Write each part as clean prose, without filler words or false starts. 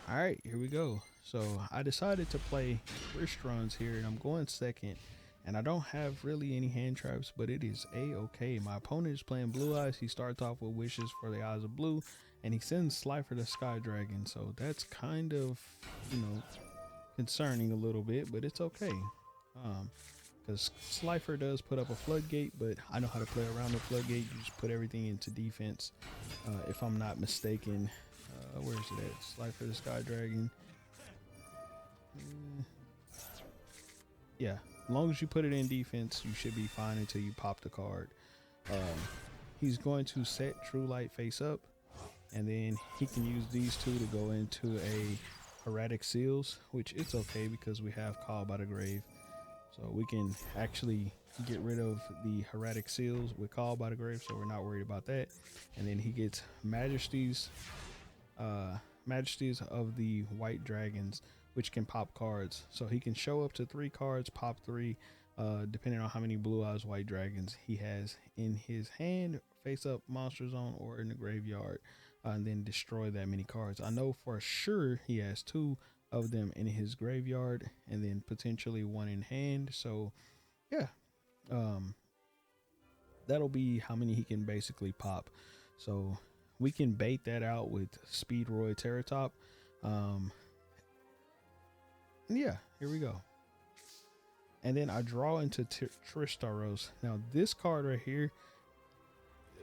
All right, here we go. So I decided to play Crystrons here, and I'm going second. And I don't have really any hand traps, but it is a-okay. My opponent is playing Blue Eyes. He starts off with Wishes for the Eyes of Blue, and he sends Slifer the Sky Dragon. So that's kind of, concerning a little bit, but it's okay. Because Slifer does put up a floodgate, but I know how to play around the floodgate. You just put everything into defense, if I'm not mistaken. Where is it at? Slifer the Sky Dragon. Yeah, as long as you put it in defense, you should be fine until you pop the card. He's going to set True Light face up, and then he can use these two to go into a Erratic Seals, which it's okay because we have Call by the Grave. So we can actually get rid of the Erratic Seals with Call by the Grave, so we're not worried about that. And then he gets Majesties of the White Dragons, which can pop cards. So he can show up to 3 cards, pop 3, depending on how many Blue Eyes White Dragons he has in his hand, face up monster zone, or in the graveyard, and then destroy that many cards. I know for sure he has 2 of them in his graveyard, and then potentially 1 in hand. So yeah, that'll be how many he can basically pop. So we can bait that out with Speedroid Terratop. Yeah, here we go. And then I draw into Crystrons. Now this card right here,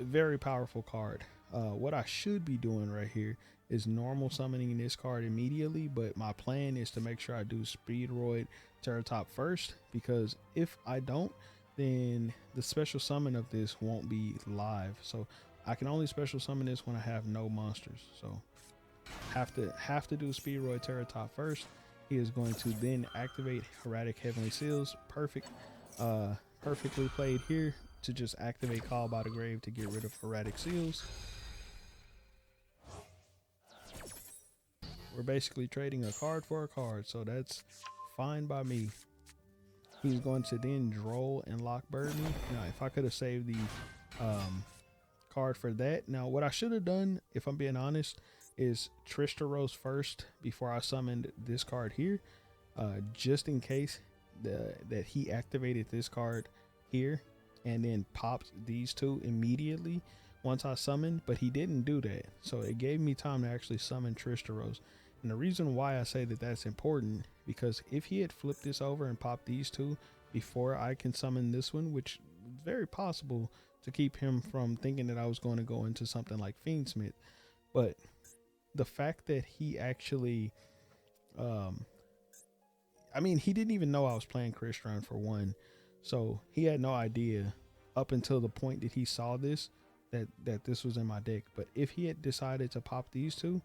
very powerful card. What I should be doing right here is normal summoning this card immediately, but my plan is to make sure I do Speedroid Terratop first, because if I don't, then the special summon of this won't be live. So I can only special summon this when I have no monsters. So have to do Speedroid Terratop first. He is going to then activate Erratic Heavenly Seals. Perfectly played here to just activate Call by the Grave to get rid of Erratic Seals. We're basically trading a card for a card, so that's fine by me. He's going to then Droll and Lockbird me. Now, if I could have saved the card for that. Now, what I should have done, if I'm being honest, is Crystrons first before I summoned this card here, just in case that he activated this card here and then popped these 2 immediately once I summoned, but he didn't do that. So it gave me time to actually summon Crystrons. And the reason why I say that that's important, because if he had flipped this over and popped these 2 before I can summon this one, which is very possible to keep him from thinking that I was going to go into something like Fiendsmith. But the fact that he actually, he didn't even know I was playing Crystron for one. So he had no idea up until the point that he saw this, that this was in my deck. But if he had decided to pop these 2,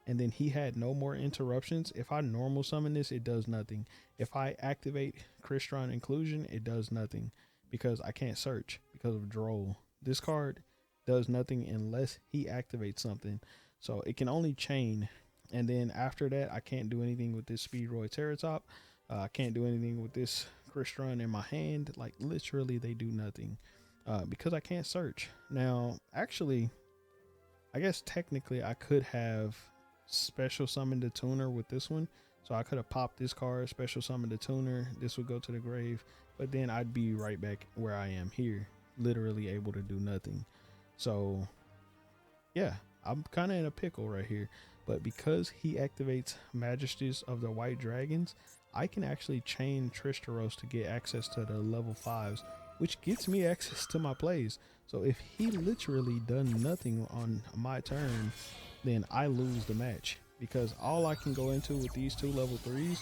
and then he had no more interruptions, if I normal summon this, it does nothing. If I activate Crystron Inclusion, it does nothing, because I can't search because of Droll. This card does nothing unless he activates something. So it can only chain. And then after that, I can't do anything with this Speedroid Terratop. I can't do anything with this Crystron in my hand. Like, literally, they do nothing because I can't search. Now, actually, I guess technically I could have special summoned the tuner with this one. So I could have popped this card, special summoned the tuner. This would go to the grave. But then I'd be right back where I am here, literally able to do nothing. So, yeah, I'm kind of in a pickle right here. But because he activates Majesties of the White Dragons, I can actually chain Crystrons to get access to the level 5s, which gets me access to my plays. So if he literally done nothing on my turn, then I lose the match, because all I can go into with these 2 level 3s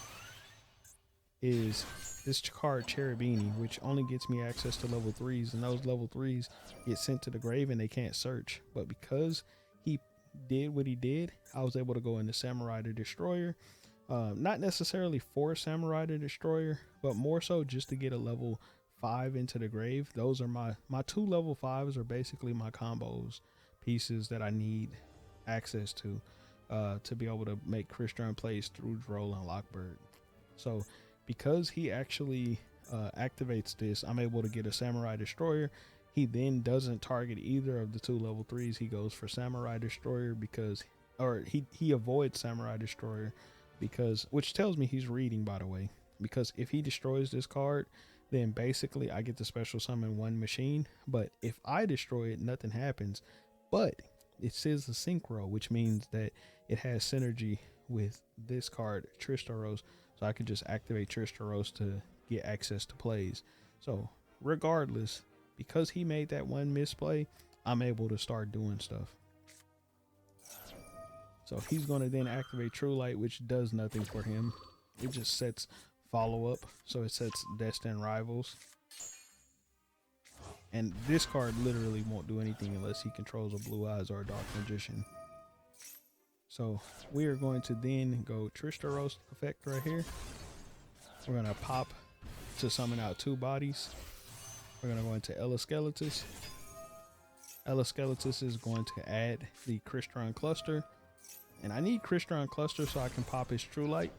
is this card Cherubini, which only gets me access to level 3s, and those level 3s get sent to the grave and they can't search. But because he did what he did, I was able to go into Samurai the Destroyer. Not necessarily for Samurai the Destroyer, but more so just to get a level 5 into the grave. Those are my 2 level 5s are basically my combos pieces that I need access to be able to make Crystron plays through Droll and Lockbird. So because he actually activates this, I'm able to get a Samurai Destroyer. He then doesn't target either of the 2 level 3s. He goes for Samurai Destroyer because or he avoids Samurai Destroyer because, which tells me he's reading, by the way, because if he destroys this card, then basically I get to special summon one machine. But if I destroy it, nothing happens. But it says the synchro, which means that it has synergy with this card, Crystrons. So I could just activate Crystrons to get access to plays. So regardless, because he made that one misplay, I'm able to start doing stuff. So he's going to then activate True Light, which does nothing for him. It just sets follow up. So it sets Destined Rivals. And this card literally won't do anything unless he controls a Blue Eyes or a Dark Magician. So we are going to then go Crystrons effect right here. We're going to pop to summon out 2 bodies. We're going to go into Elgato. Elgato is going to add the Crystron cluster. And I need Crystron cluster so I can pop his True Light.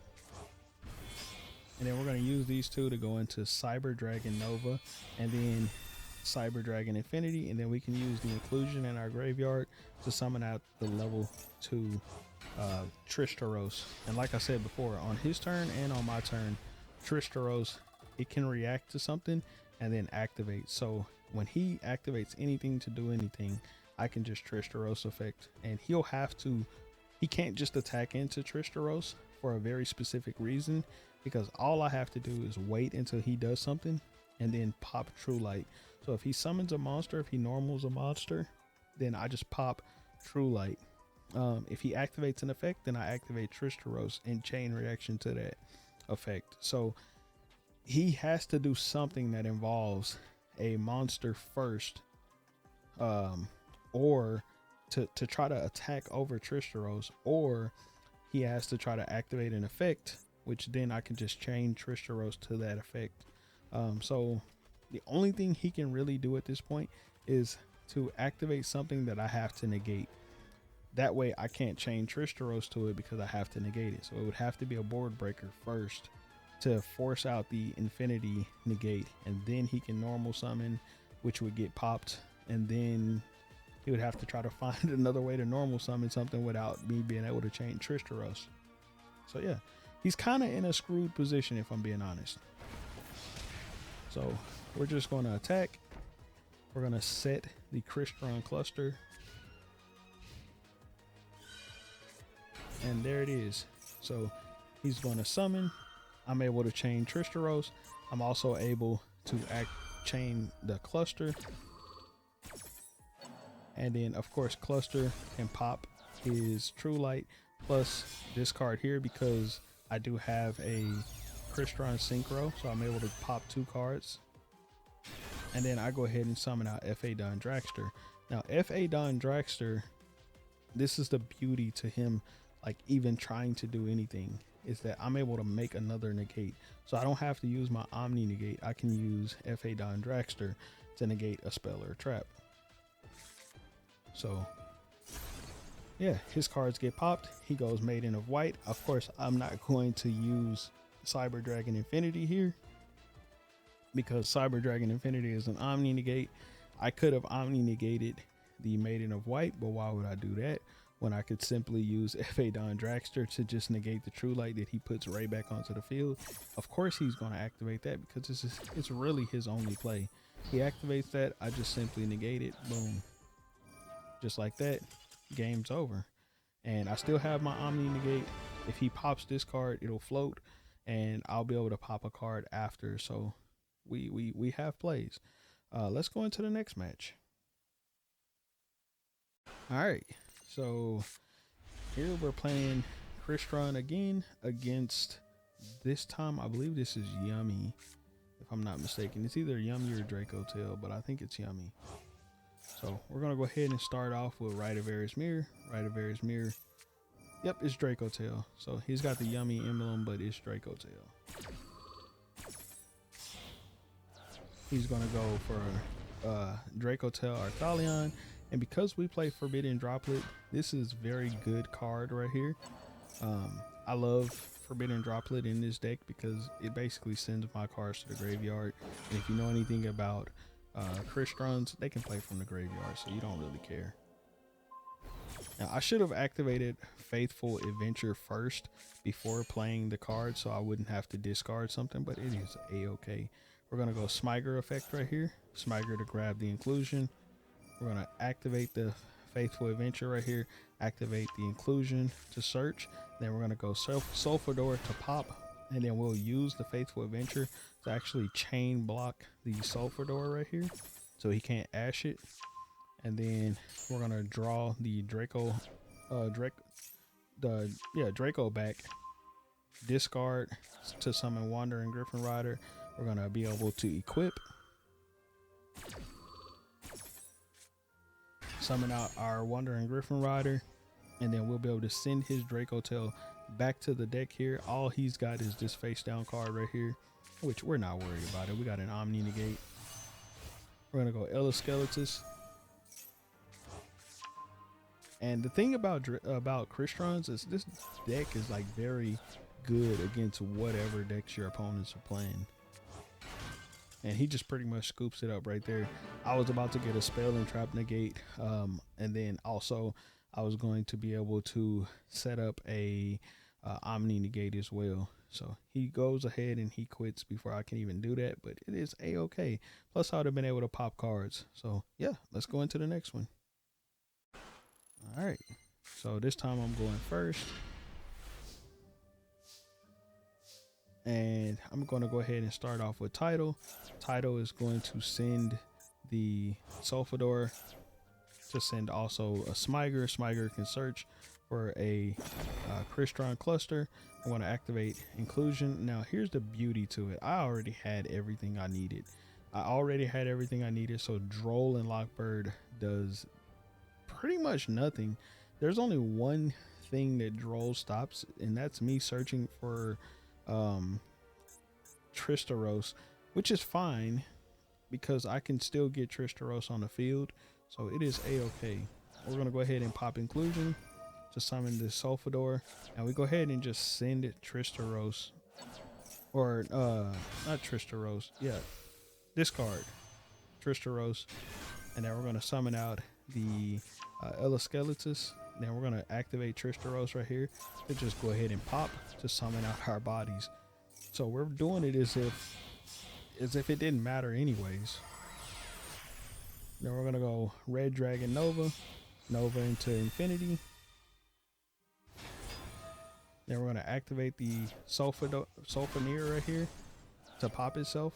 And then we're going to use these 2 to go into Cyber Dragon Nova and then Cyber Dragon Infinity. And then we can use the inclusion in our graveyard to summon out the level 2 Crystrons. And like I said before, on his turn and on my turn, Crystrons, it can react to something and then activate. So when he activates anything to do anything, I can just Crystrons effect, and he can't just attack into Crystrons for a very specific reason, because all I have to do is wait until he does something and then pop True Light. So if he summons a monster, if he normals a monster, then I just pop True Light. If he activates an effect, then I activate Crystrons in chain reaction to that effect. So he has to do something that involves a monster first, or to try to attack over Crystrons, or he has to try to activate an effect, which then I can just chain Crystrons to that effect. So the only thing he can really do at this point is to activate something that I have to negate. That way I can't chain Crystrons to it because I have to negate it. So it would have to be a board breaker first to force out the infinity negate, and then he can normal summon, which would get popped, and then he would have to try to find another way to normal summon something without me being able to chain Crystrons. So yeah, he's kind of in a screwed position if I'm being honest. So we're just going to attack. We're going to set the Crystron cluster, and there it is. So he's going to summon. I'm able to chain Crystrons. I'm also able to chain the cluster. And then of course cluster can pop his True Light plus this card here, because I do have a Crystron Synchro, so I'm able to pop 2 cards. And then I go ahead and summon out F.A. Don Dragster. Now F.A. Don Dragster, this is the beauty to him, like even trying to do anything, is that I'm able to make another negate. So I don't have to use my Omni negate. I can use F.A. Don Dragster to negate a spell or a trap. So yeah, his cards get popped. He goes Maiden of White. Of course, I'm not going to use Cyber Dragon Infinity here, because Cyber Dragon Infinity is an Omni negate. I could have Omni negated the Maiden of White, but why would I do that when I could simply use F.A. Don Dragster to just negate the True Light that he puts right back onto the field? Of course he's going to activate that, because it's really his only play. He activates that, I just simply negate it, boom. Just like that, game's over. And I still have my Omni negate. If he pops this card, it'll float, and I'll be able to pop a card after. So we have plays. Let's go into the next match. All right, so here we're playing Crystron again against, this time I believe this is Yummy, if I'm not mistaken. It's either Yummy or Draco Tail, but I think it's Yummy. So we're going to go ahead and start off with Rite of Varus Mirror. Rite of Varus Mirror. Yep, it's Draco Tail. So he's got the Yummy emblem, but it's Draco Tail. He's going to go for Draco Tail Arthalion. And because we play Forbidden Droplet, this is very good card right here. I love Forbidden Droplet in this deck because it basically sends my cards to the graveyard. And if you know anything about Crystrons, they can play from the graveyard, so you don't really care. Now, I should have activated Faithful Adventure first before playing the card so I wouldn't have to discard something, but it is a-okay. We're going to go Smiger effect right here. Smiger to grab the inclusion. We're going to activate the Faithful Adventure right here. Activate the inclusion to search. Then we're going to go Sulfur to pop. And then we'll use the Faithful Adventure to actually chain block the Sulfur right here so he can't ash it. And then we're going to draw the Draco back. Discard to summon Wandering Griffin Rider. We're going to be able to equip. Summon out our Wandering Griffin Rider. And then we'll be able to send his Draco Tail back to the deck here. All he's got is this face down card right here, which we're not worried about it. We got an Omni Negate. We're going to go Elgato. And the thing about Crystrons is this deck is like very good against whatever decks your opponents are playing. And he just pretty much scoops it up right there. I was about to get a Spell and Trap Negate. And then also I was going to be able to set up a Omni Negate as well. So he goes ahead and he quits before I can even do that. But it is a-okay. Plus I would have been able to pop cards. So yeah, let's go into the next one. All right, so this time I'm going first, and I'm going to go ahead and start off with Tidal. Tidal is going to send the Sulfur to send also a Smiger. Smiger can search for a Crystron cluster. I'm going to activate inclusion. Now here's the beauty to it. I already had everything I needed. So Droll and Lockbird does pretty much nothing. There's only one thing that Droll stops, and that's me searching for Crystrons, which is fine because I can still get Crystrons on the field, so it is a-okay. We're gonna go ahead and pop inclusion to summon the Sulfur, and we go ahead and just send it Crystrons, or not Crystrons, yeah, discard Crystrons, and then we're gonna summon out the Elgato. Then we're gonna activate Crystrons right here to just go ahead and pop to summon out our bodies. So we're doing it as if it didn't matter anyways. Then we're gonna go Red Dragon Nova into Infinity. Then we're gonna activate the Sulfur right here to pop itself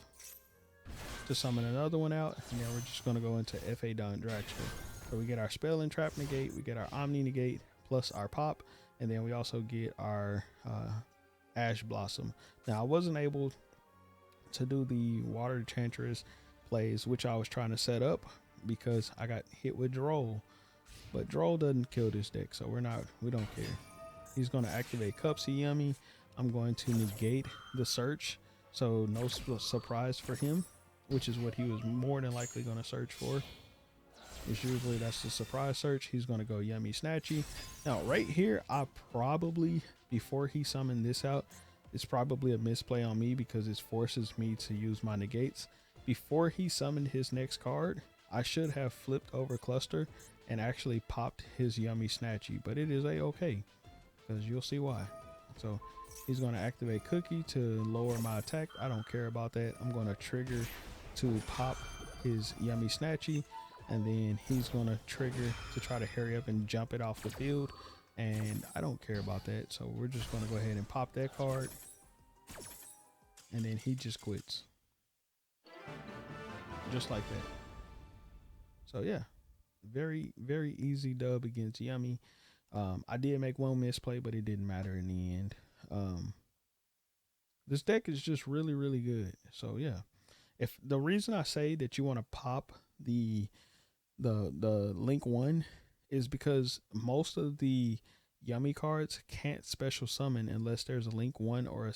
to summon another one out, and then we're just gonna go into F.A. Don Draxler. So we get our Spell and Trap Negate, we get our Omni Negate, plus our pop, and then we also get our Ash Blossom. Now I wasn't able to do the Water Enchantress plays, which I was trying to set up because I got hit with Droll. But Droll doesn't kill this deck, so we don't care. He's going to activate Cupsy Yummy. I'm going to negate the search, so no surprise for him, which is what he was more than likely going to search for. It's usually that's the surprise search. He's going to go Yummy Snatchy. Now right here, I probably, before he summoned this out, it's probably a misplay on me because it forces me to use my negates. Before he summoned his next card, I should have flipped over Cluster and actually popped his Yummy Snatchy, but it is a-okay because you'll see why. So he's going to activate Cookie to lower my attack. I don't care about that. I'm going to trigger to pop his Yummy Snatchy, and then he's going to trigger to try to hurry up and jump it off the field, and I don't care about that. So we're just going to go ahead and pop that card, and then he just quits just like that. So yeah, very easy dub against Yummy. I did make one misplay, but it didn't matter in the end. This deck is just really good. So yeah, if the reason I say that you want to pop the Link 1 is because most of the Yummy cards can't special summon unless there's a Link 1 or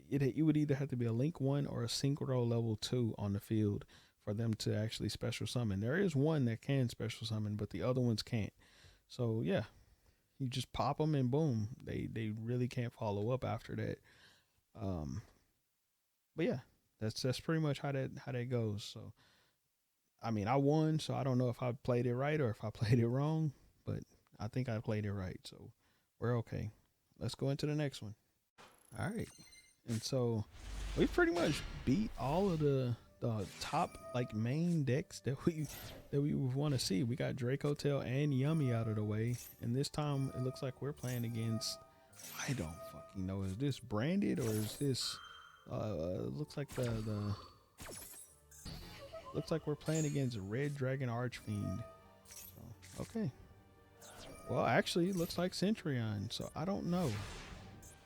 it would either have to be a Link 1 or a Synchro level 2 on the field for them to actually special summon. There is one that can special summon, but the other ones can't. So yeah, you just pop them and boom, they really can't follow up after that. But yeah, that's pretty much how that goes. So I mean, I won, so I don't know if I played it right or if I played it wrong, but I think I played it right, so we're okay. Let's go into the next one. All right, and so we pretty much beat all of the top like main decks that we would want to see. We got Draco Tail and Yummy out of the way, and this time it looks like we're playing against, I don't fucking know. Is this branded or is this looks like the looks like we're playing against Red Dragon Archfiend. So, okay. Well, actually, it looks like Centurion, so I don't know.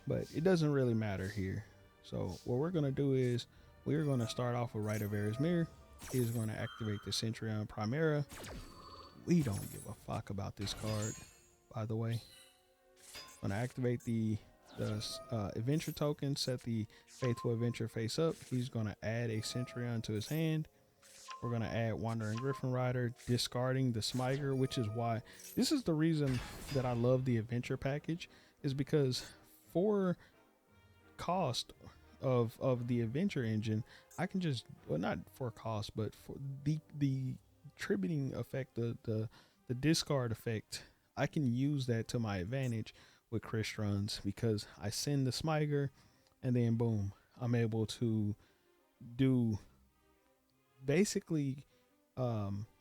But it doesn't really matter here. So what we're going to do is we're going to start off with Rite of Erismir. He's going to activate the Centurion Primera. We don't give a fuck about this card, by the way. Going to activate the Adventure token, set the Faithful Adventure face up. He's going to add a Centurion to his hand. We're going to add Wandering Griffin Rider, discarding the Smiger, which is why this is the reason that I love the Adventure package, is because for cost of the Adventure engine, I can just, well, not for cost, but for the tributing effect, the discard effect, I can use that to my advantage with Crystrons, because I send the Smiger and then boom, I'm able to do basically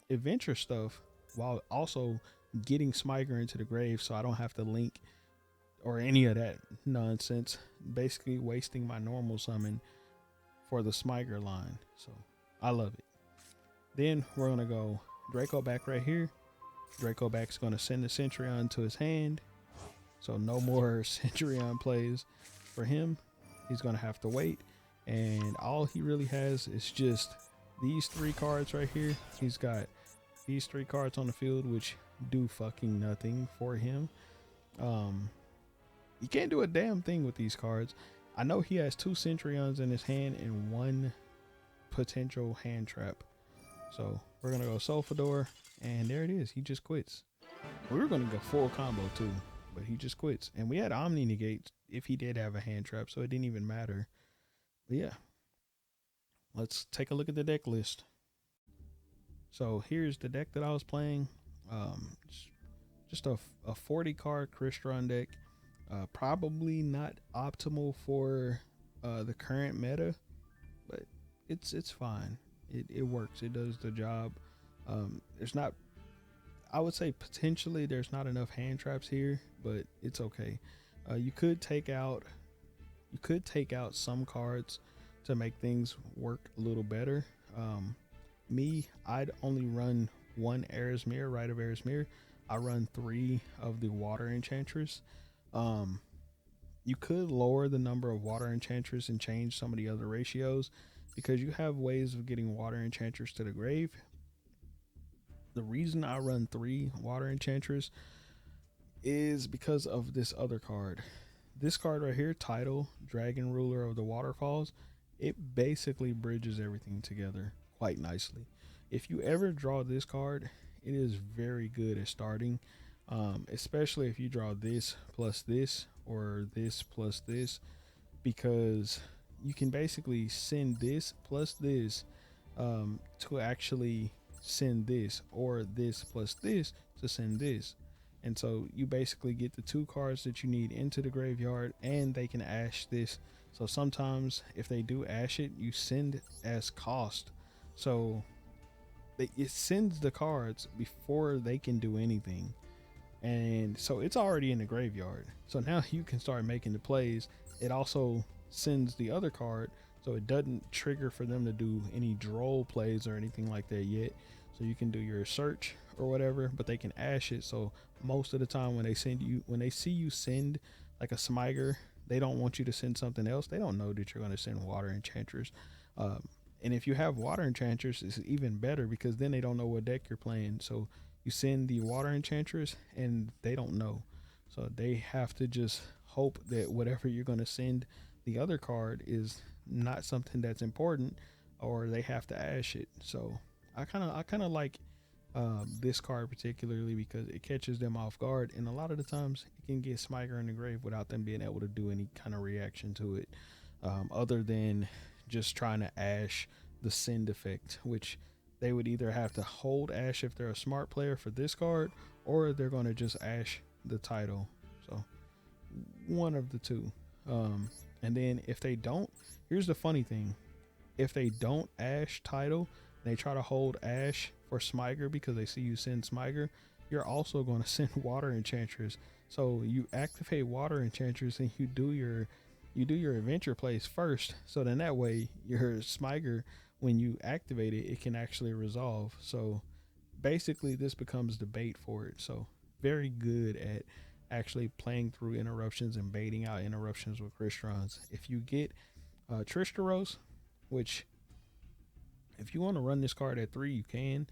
adventure stuff while also getting Smiger into the grave, so I don't have to link or any of that nonsense, basically wasting my normal summon for the Smiger line. So I love it. Then we're gonna go Draco back right here. Draco back's gonna send the Centurion to his hand, so no more Centurion plays for him. He's gonna have to wait, and all he really has is just these three cards right here. He's got these three cards on the field, which do fucking nothing for him. You can't do a damn thing with these cards. I know he has two Centurions in his hand and one potential hand trap. So we're gonna go Sulfador, and there it is. He just quits. We were gonna go full combo too, but he just quits. And we had Omni negate if he did have a hand trap, so it didn't even matter. But yeah. Let's take a look at the deck list. So here's the deck that I was playing. Just a 40 card Crystron deck. Probably not optimal for the current meta, but it's fine. It works. It does the job. There's not, I would say potentially there's not enough hand traps here, but it's okay. You could take out some cards to make things work a little better. I'd only run one Erismir, Rite of Erismir. I run 3 of the Water Enchantress. You could lower the number of Water Enchantress and change some of the other ratios, because you have ways of getting Water Enchantress to the grave. The reason I run 3 Water Enchantress is because of this other card. This card right here, Title, Dragon Ruler of the Waterfalls, it basically bridges everything together quite nicely. If you ever draw this card, it is very good at starting, especially if you draw this plus this or this plus this, because you can basically send this plus this to actually send this, or this plus this to send this. And so you basically get the 2 cards that you need into the graveyard, and they can ash this. So sometimes if they do ash it, you send as cost. So it sends the cards before they can do anything. And so it's already in the graveyard. So now you can start making the plays. It also sends the other card, so it doesn't trigger for them to do any droll plays or anything like that yet. So you can do your search or whatever, but they can ash it. So most of the time when they see you send like a Smiger, they don't want you to send something else. They don't know that you're going to send Water Enchantress. And if you have Water Enchantress, it's even better, because then they don't know what deck you're playing. So you send the Water Enchantress and they don't know. So they have to just hope that whatever you're going to send the other card is not something that's important, or they have to ash it. So I kind of like this card particularly, because it catches them off guard, and a lot of the times it can get Smiger in the grave without them being able to do any kind of reaction to it, other than just trying to ash the send effect, which they would either have to hold Ash if they're a smart player for this card, or they're going to just Ash the title. So one of the two. And then if they don't, here's the funny thing: if they don't Ash title, and they try to hold Ash for Smiger because they see you send Smiger, you're also going to send Water Enchantress. So you activate Water Enchantress and you do your adventure plays first. So then that way your Smiger, when you activate it, it can actually resolve. So basically this becomes the bait for it. So very good at actually playing through interruptions and baiting out interruptions with Crystrons. If you get Trishtaros, which if you want to run this card at 3, you can.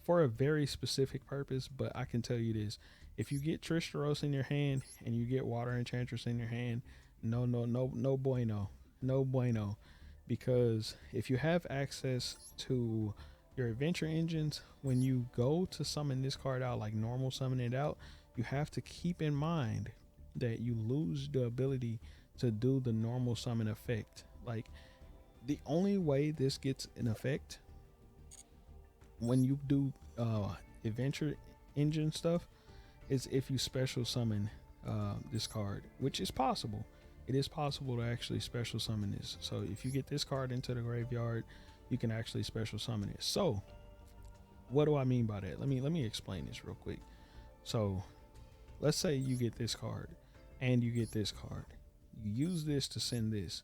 For a very specific purpose, but I can tell you this: if you get Trishtaros in your hand and you get Water Enchantress in your hand, no bueno, because if you have access to your adventure engines, when you go to summon this card out, like normal summon it out, you have to keep in mind that you lose the ability to do the normal summon effect. Like, the only way this gets an effect when you do adventure engine stuff is if you special summon this card, which is possible. It is possible to actually special summon this. So if you get this card into the graveyard, you can actually special summon it. So what do I mean by that? Let me explain this real quick. So let's say you get this card and you get this card. You use this to send this,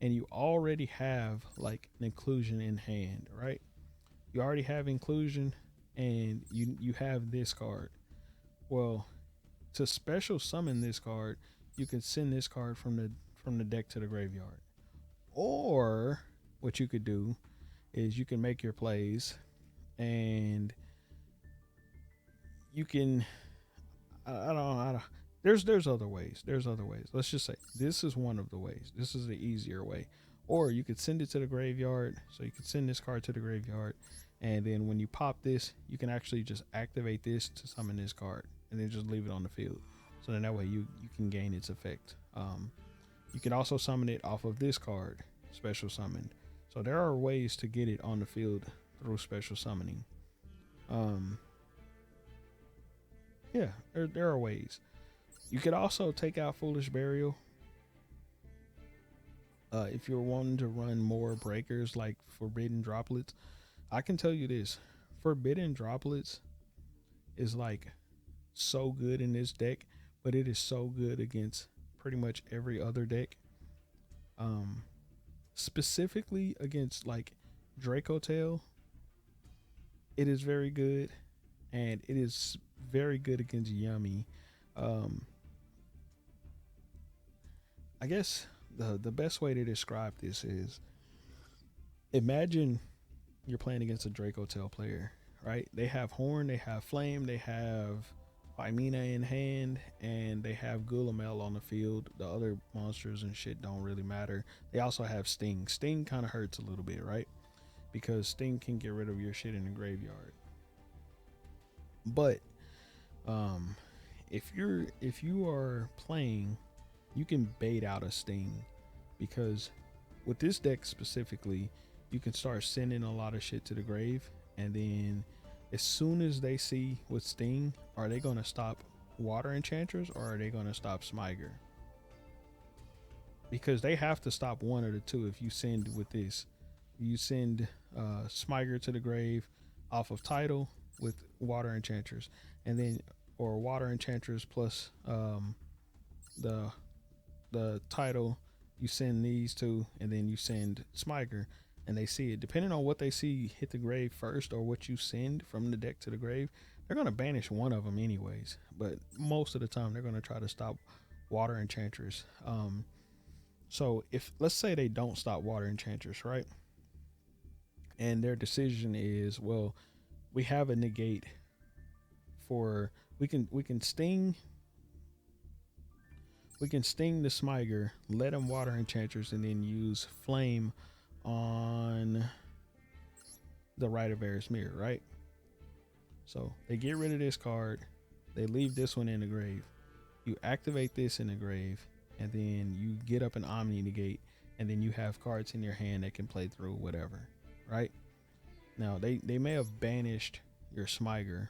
and you already have like an inclusion in hand, right? You already have inclusion and you have this card. Well, to special summon this card, you can send this card from the deck to the graveyard. Or what you could do is you can make your plays, and you can I don't there's other ways. There's other ways. Let's just say this is one of the ways. This is the easier way. Or you could send it to the graveyard. So you could send this card to the graveyard, and then when you pop this, you can actually just activate this to summon this card, and then just leave it on the field. So then that way you can gain its effect. You can also summon it off of this card, special summon. So there are ways to get it on the field through special summoning. Yeah, there are ways. You could also take out Foolish Burial. If you're wanting to run more breakers like Forbidden Droplets, I can tell you this: Forbidden Droplets is like so good in this deck, but it is so good against pretty much every other deck. Specifically against like Draco Tail, it is very good, and it is very good against Yummy. I guess the best way to describe this is, imagine you're playing against a Draco Tail player, right? They have Horn, they have Flame, they have Pymena in hand, and they have Gulamel on the field. The other monsters and shit don't really matter. They also have Sting. Sting kind of hurts a little bit, right? Because Sting can get rid of your shit in the graveyard. But if you are playing, you can bait out a Sting, because with this deck specifically, you can start sending a lot of shit to the grave, and then as soon as they see with Sting, are they going to stop Water Enchantress or are they going to stop Smiger? Because they have to stop one of the two. If you send with this, you send Smiger to the grave off of title with Water Enchantress, and then, or Water Enchantress plus the title, you send these two, and then you send Smiger, and they see it. Depending on what they see hit the grave first, or what you send from the deck to the grave, they're going to banish one of them anyways. But most of the time, they're going to try to stop Water Enchantress. So if, let's say they don't stop Water Enchantress, right? And their decision is, well, we have a negate for, we can sting the Smiger, let him Water Enchantress, and then use Flame on the Rite of Varus Mirror, right? So they get rid of this card, they leave this one in the grave, you activate this in the grave, and then you get up an Omni negate, and then you have cards in your hand that can play through whatever, right? Now they may have banished your Smiger,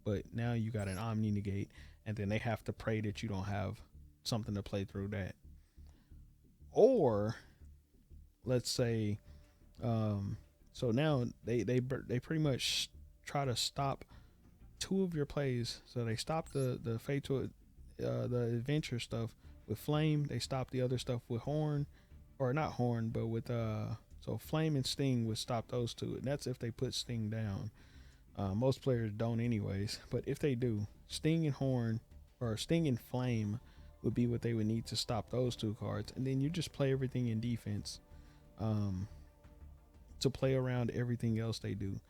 but now you got an Omni negate, and then they have to pray that you don't have something to play through that. Or let's say, so now they pretty much try to stop two of your plays. So they stop the fatal the adventure stuff with Flame. They stop the other stuff with Horn, or not Horn, but with so Flame and Sting would stop those two, and that's if they put Sting down. Most players don't anyways, but if they do, Sting and Horn or Sting and Flame would be what they would need to stop those two cards, and then you just play everything in defense to play around everything else they do.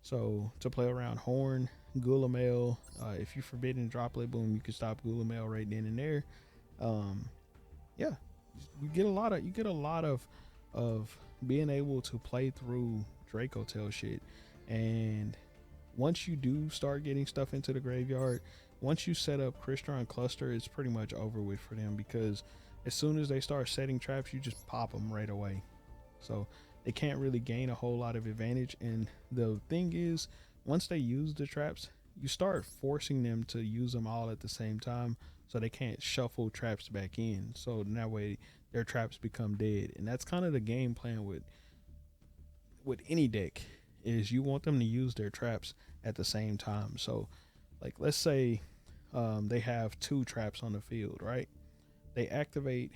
So to play around Horn, Gulamail, if you forbidden Droplet Boom, you can stop Gulamail right then and there. Yeah, you get a lot of being able to play through Draco Tail shit. And once you do start getting stuff into the graveyard, once you set up Crystron Cluster, it's pretty much over with for them, because as soon as they start setting traps, you just pop them right away. So they can't really gain a whole lot of advantage. And the thing is, once they use the traps, you start forcing them to use them all at the same time, so they can't shuffle traps back in. So in that way, their traps become dead. And that's kind of the game plan with any deck, is you want them to use their traps at the same time. So like, let's say they have two traps on the field, right? They activate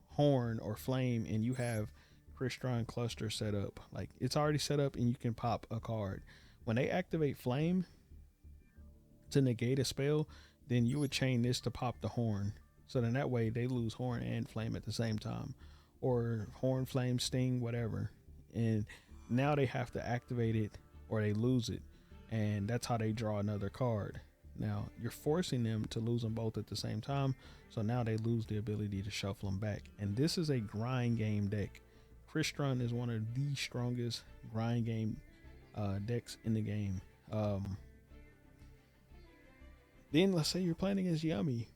Horn or Flame, and you have Crystron Cluster set up. Like, it's already set up and you can pop a card. When they activate Flame to negate a spell, then you would chain this to pop the Horn. So then that way they lose Horn and Flame at the same time, or Horn, Flame, Sting, whatever. And now they have to activate it or they lose it, and that's how they draw another card. Now you're forcing them to lose them both at the same time, so now they lose the ability to shuffle them back. And this is a grind game deck. Crystron is one of the strongest grind game decks in the game. Then let's say you're playing against Yummy.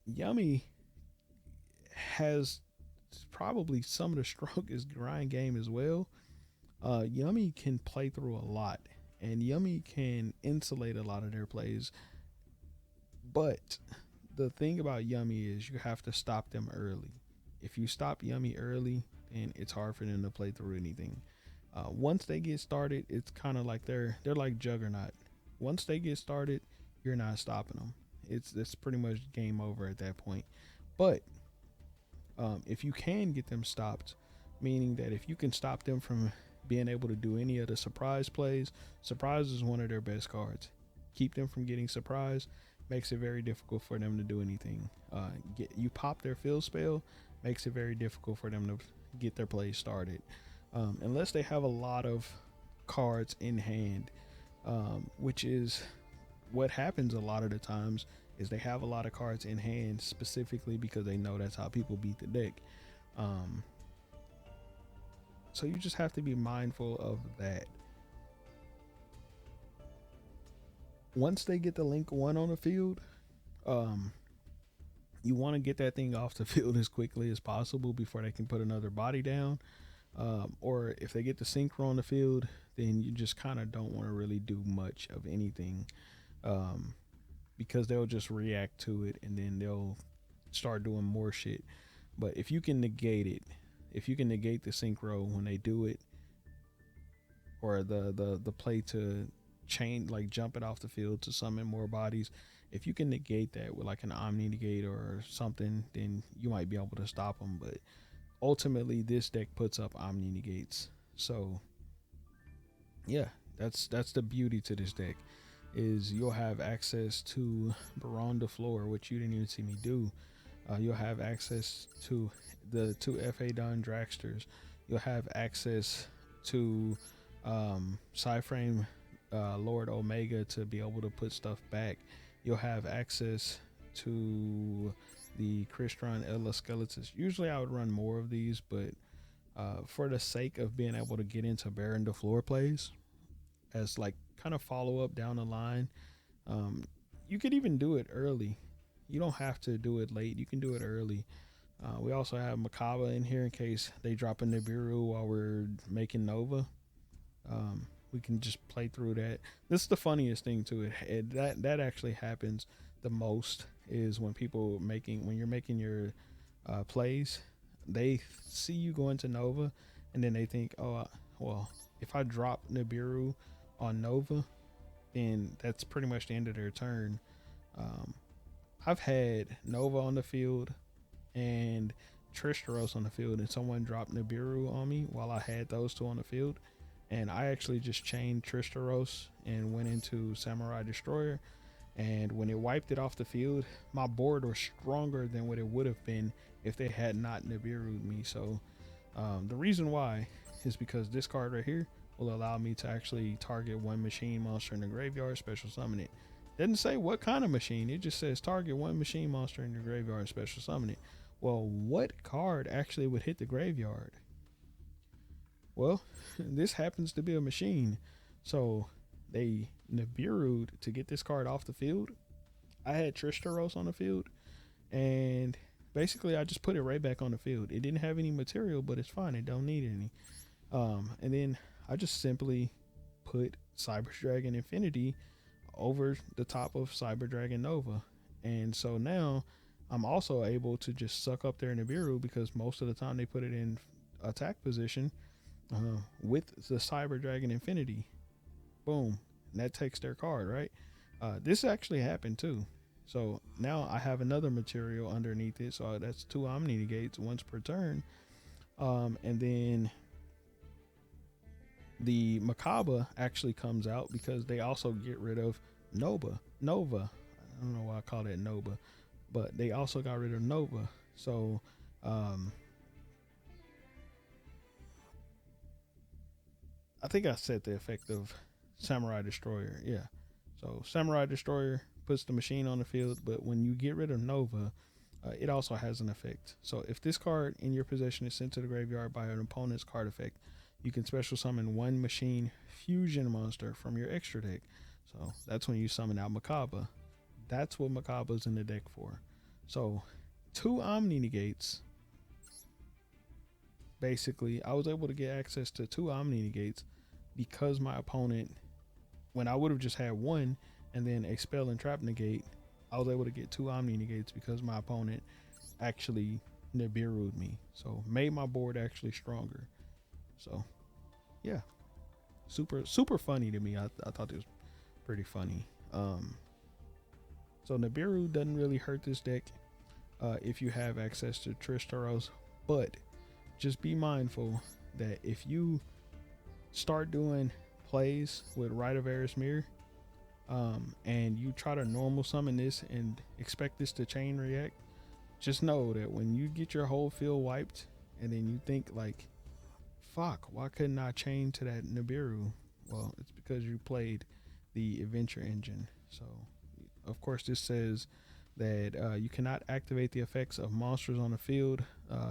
Yummy has probably some of the strongest grind game as well. Yummy can play through a lot, and Yummy can insulate a lot of their plays. But the thing about Yummy is you have to stop them early. If you stop Yummy early, then it's hard for them to play through anything. Once they get started, it's kind of like they're like Juggernaut. Once they get started, you're not stopping them. It's pretty much game over at that point. But if you can get them stopped, meaning that if you can stop them from being able to do any of the surprise plays, surprise is one of their best cards. Keep them from getting surprised, makes it very difficult for them to do anything. You pop their field spell, makes it very difficult for them to get their plays started. Unless they have a lot of cards in hand, which is what happens a lot of the times, is they have a lot of cards in hand specifically because they know that's how people beat the deck. So you just have to be mindful of that. Once they get the Link 1 on the field, you want to get that thing off the field as quickly as possible before they can put another body down. Or if they get the Synchro on the field, then you just kind of don't want to really do much of anything, because they'll just react to it and then they'll start doing more shit. But if you can negate it, if you can negate the Synchro when they do it, or the play to chain, like jump it off the field to summon more bodies, if you can negate that with like an Omni negate or something, then you might be able to stop them. But ultimately this deck puts up Omni negates. So yeah, that's the beauty to this deck, is you'll have access to Baron de Flor, which you didn't even see me do. You'll have access to the two FA Don Dragsters. You'll have access to Psyframe Lord Omega to be able to put stuff back. You'll have access to the Crystron Ella Skeletons. Usually I would run more of these, but for the sake of being able to get into Baron de Flor plays as like kind of follow up down the line, you could even do it early. You don't have to do it late. You can do it early. We also have Makaba in here in case they drop a Nibiru while we're making Nova. We can just play through that. This is the funniest thing to it. That actually happens the most is when when you're making your plays, they see you go into Nova, and then they think, oh, well, if I drop Nibiru on Nova, then that's pretty much the end of their turn. Um, I've had Nova on the field and Tristaros on the field, and someone dropped Nibiru on me while I had those two on the field. And I actually just chained Tristaros and went into Samurai Destroyer. And when it wiped it off the field, my board was stronger than what it would have been if they had not Nibiru'd me. So the reason why is because this card right here will allow me to actually target one machine monster in the graveyard, special summon it. Doesn't say what kind of machine, it just says target one machine monster in your graveyard, special summon it. Well, what card actually would hit the graveyard? Well, this happens to be a machine. So they Nibiru'd to get this card off the field. I had Tristaros on the field, and basically I just put it right back on the field. It didn't have any material, but it's fine. It don't need any. And then I just simply put Cyber Dragon Infinity over the top of Cyber Dragon Nova. And so now I'm also able to just suck up their Nibiru because most of the time they put it in attack position with the Cyber Dragon Infinity. Boom. And that takes their card, right? This actually happened too. So now I have another material underneath it. So that's 2 Omni Negates once per turn. And then the Makaba actually comes out because they also get rid of Nova. I don't know why I call it Nova, but they also got rid of Nova. So I think I said the effect of Samurai Destroyer. Yeah. So Samurai Destroyer puts the machine on the field, but when you get rid of Nova, it also has an effect. So if this card in your possession is sent to the graveyard by an opponent's card effect, you can special summon one machine fusion monster from your extra deck. So that's when you summon out Makaba. That's what Makaba's in the deck for. So 2 Omni Negates. Basically, I was able to get access to 2 Omni Negates because my opponent, when I would have just had one and then a spell and trap negate, I was able to get 2 Omni Negates because my opponent actually Nibiru'd me. So made my board actually stronger. So yeah, super funny to me. I thought it was pretty funny. So Nibiru doesn't really hurt this deck if you have access to Tristaros, but just be mindful that if you start doing plays with Rite of Erismir, and you try to normal summon this and expect this to chain react, just know that when you get your whole field wiped and then you think like, fuck, why couldn't I chain to that Nibiru? Well, it's because you played the adventure engine. So of course this says that you cannot activate the effects of monsters on the field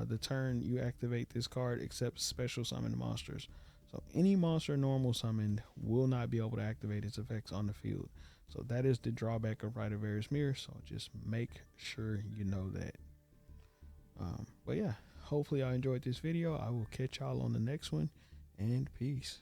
the turn you activate this card except special summon monsters. So any monster normal summoned will not be able to activate its effects on the field. So that is the drawback of Rite of Erismir. So just make sure you know that. But yeah, hopefully y'all enjoyed this video. I will catch y'all on the next one, and peace.